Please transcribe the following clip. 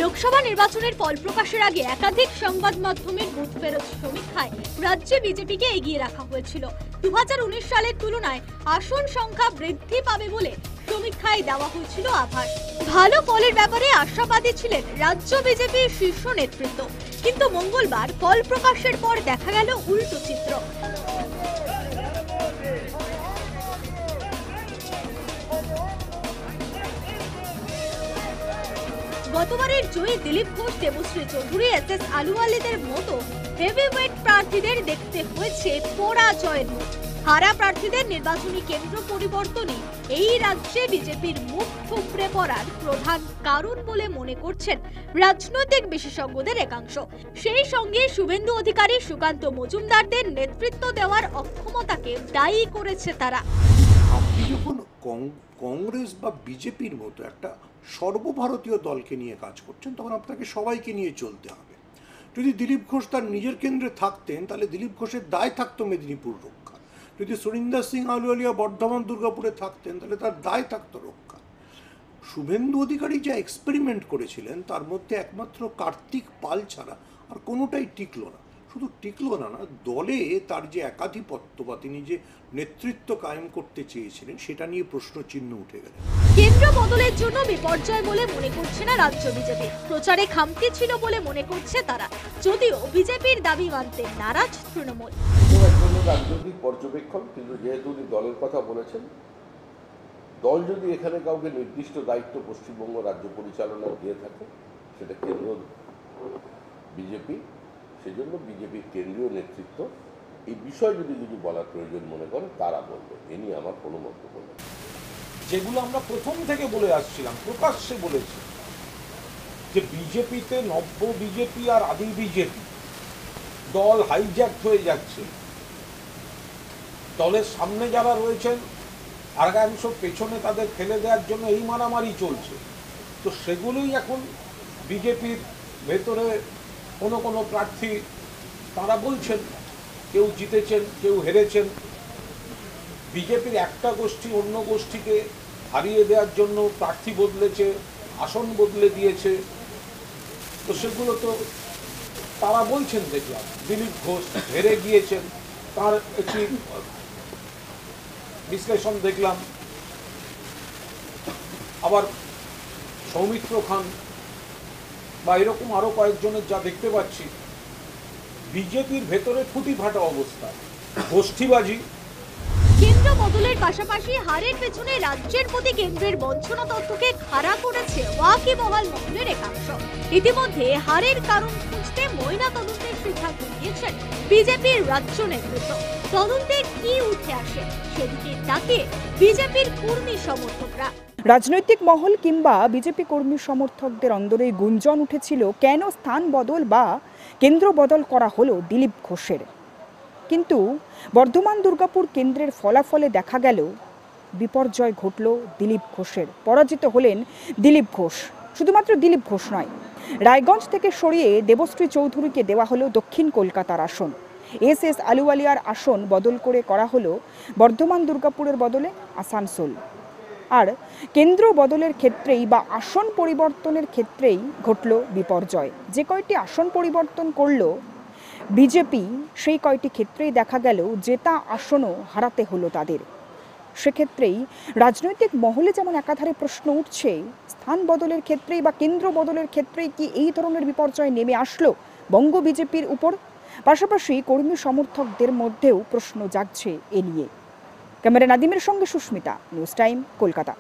লোকসভা নির্বাচনের ফল প্রকাশের আগে একাধিক সংবাদ মাধ্যমের বুথ ফেরত সমীক্ষায় রাজ্যে বিজেপিকে এগিয়ে রাখা হয়েছিল। 2019 সালের তুলনায় আসন সংখ্যা বৃদ্ধি পাবে বলে সমীক্ষায় দেওয়া হয়েছিল আভাস। ভালো ফলের ব্যাপারে আশাবাদী ছিলেন রাজ্য বিজেপির শীর্ষ নেতৃত্ব, কিন্তু মঙ্গলবার ফল প্রকাশের পর দেখা গেল উল্টো চিত্র। গতবারের জয়ী দিলীপ ঘোষ, দেবশ্রী চৌধুরী, এস আলুওয়ালিদের মতো হেভিওয়েট প্রার্থীদের দেখতে হয়েছে পরাজয়ের মুখ। হারা প্রার্থীদের নির্বাচনী কেন্দ্র পরিবর্তনই এই রাজ্যে বিজেপির মুখ থুবড়ে পড়ার প্রধান কারণ বলে মনে করছেন রাজনৈতিক বিশেষজ্ঞদের একাংশ। সেই সঙ্গে শুভেন্দু অধিকারী, সুকান্ত মজুমদারদের নেতৃত্ব দেওয়ার অক্ষমতাকে দায়ী করেছে তারা। আপনি যখন কংগ্রেস বা বিজেপির মতো একটা সর্বভারতীয় দলকে নিয়ে কাজ করছেন, তখন আপনাকে সবাইকে নিয়ে চলতে হবে। যদি দিলীপ ঘোষ তার নিজের কেন্দ্রে থাকতেন, তাহলে দিলীপ ঘোষের দায় থাকতো মেদিনীপুর রক্ষা। যদি সুরিন্দর সিং আলুওয়ালিয়া বর্ধমান দুর্গাপুরে থাকতেন, তাহলে তার দায় থাকতো রক্ষা। শুভেন্দু অধিকারী যা এক্সপেরিমেন্ট করেছিলেন, তার মধ্যে একমাত্র কার্তিক পাল ছাড়া আর কোনোটাই টিকলো না। শুধু টিকলো না, দলে তার যে একাধিপত্য বা তিনি যে নেতৃত্ব কায়েম করতে চেয়েছিলেন, সেটা নিয়ে প্রশ্ন চিহ্ন উঠে গেল। কেন্দ্র বদলের জন্য বিপর্যয় বলে মনে করছে না রাজ্য বিজেপি। প্রচারে খামতি ছিল বলে মনে করছে তারা, যদিও বিজেপির দাবি মানতে নারাজ তৃণমূল। রাজনৈতিক পর্যবেক্ষণ, কিন্তু যেহেতু উনি দলের কথা বলেছেন, দল যদি এখানে কাউকে নির্দিষ্ট দায়িত্ব পশ্চিমবঙ্গ রাজ্য পরিচালনা দিয়ে থাকে, সেটা কেন্দ্র বিজেপি। সেজন্য বিজেপির কেন্দ্রীয় নেতৃত্ব এই বিষয় যদি কিছু বলার প্রয়োজন মনে করে, তারা বলবে। এ নিয়ে আমার কোনো মন্তব্য নেই। যেগুলো আমরা প্রথম থেকে বলে আসছিলাম, প্রকাশ্যে বলেছি যে বিজেপিতে নব্য বিজেপি আর আদি বিজেপি দল হাইজ্যাক হয়ে যাচ্ছে। দলের সামনে যারা রয়েছেন, আগাংশ পেছনে তাদের ফেলে দেওয়ার জন্য এই মারামারি চলছে। তো সেগুলোই এখন বিজেপির ভেতরে কোনো প্রার্থী তারা বলছেন, কেউ জিতেছেন, কেউ হেরেছেন। বিজেপির একটা গোষ্ঠী অন্য গোষ্ঠীকে হারিয়ে দেওয়ার জন্য প্রার্থী বদলেছে, আসন বদলে দিয়েছে। তো সেগুলো তো তারা বলছেন। দেখলাম দিলীপ ঘোষ হেরে গিয়েছেন, তার একটি বিশ্লেষণ দেখলাম। আবার সৌমিত্র খান বা এরকম আরো কয়েকজনের যা দেখতে পাচ্ছি, বিজেপির ভেতরে ফুটি ফাটা অবস্থা, গোষ্ঠীবাজি। কেন্দ্র বদলের পাশাপাশি হারের পেছনে রাজ্যের প্রতি কেন্দ্রের বঞ্চনা তত্ত্বকে খাড়া করেছে ওয়াকিবহাল মহলের একাংশ। ইতিমধ্যে হারের কারণ খুঁজতে ময়না তদন্তের সিদ্ধান্ত নিয়েছেন বিজেপির রাজ্য নেতৃত্ব। তদন্তে কি উঠে আসে, সেদিকে তাকিয়ে বিজেপির কর্মী সমর্থকরা। রাজনৈতিক মহল কিংবা বিজেপি কর্মী সমর্থকদের অন্দরে গুঞ্জন উঠেছিল, কেন স্থান বদল বা কেন্দ্র বদল করা হলো দিলীপ ঘোষের। কিন্তু বর্ধমান দুর্গাপুর কেন্দ্রের ফলাফলে দেখা গেল বিপর্যয় ঘটল দিলীপ ঘোষের। পরাজিত হলেন দিলীপ ঘোষ। শুধুমাত্র দিলীপ ঘোষ নয়, রায়গঞ্জ থেকে সরিয়ে দেবশ্রী চৌধুরীকে দেওয়া হলো দক্ষিণ কলকাতার আসন। এস আলুওয়ালিয়ার আসন বদল করে করা হলো বর্ধমান দুর্গাপুরের বদলে আসানসোল। আর কেন্দ্র বদলের ক্ষেত্রেই বা আসন পরিবর্তনের ক্ষেত্রেই ঘটল বিপর্যয়। যে কয়টি আসন পরিবর্তন করল বিজেপি, সেই কয়টি ক্ষেত্রেই দেখা গেল জেতা আসনও হারাতে হলো তাদের। সেক্ষেত্রেই রাজনৈতিক মহলে যেমন একাধারে প্রশ্ন উঠছে, স্থান বদলের ক্ষেত্রেই বা কেন্দ্র বদলের ক্ষেত্রেই কি এই ধরনের বিপর্যয় নেমে আসলো বঙ্গ বিজেপির উপর? পাশাপাশি কর্মী সমর্থকদের মধ্যেও প্রশ্ন জাগছে এ নিয়ে। ক্যামেরা নাদিমের সঙ্গে সুস্মিতা, নিউজ টাইম, কলকাতা।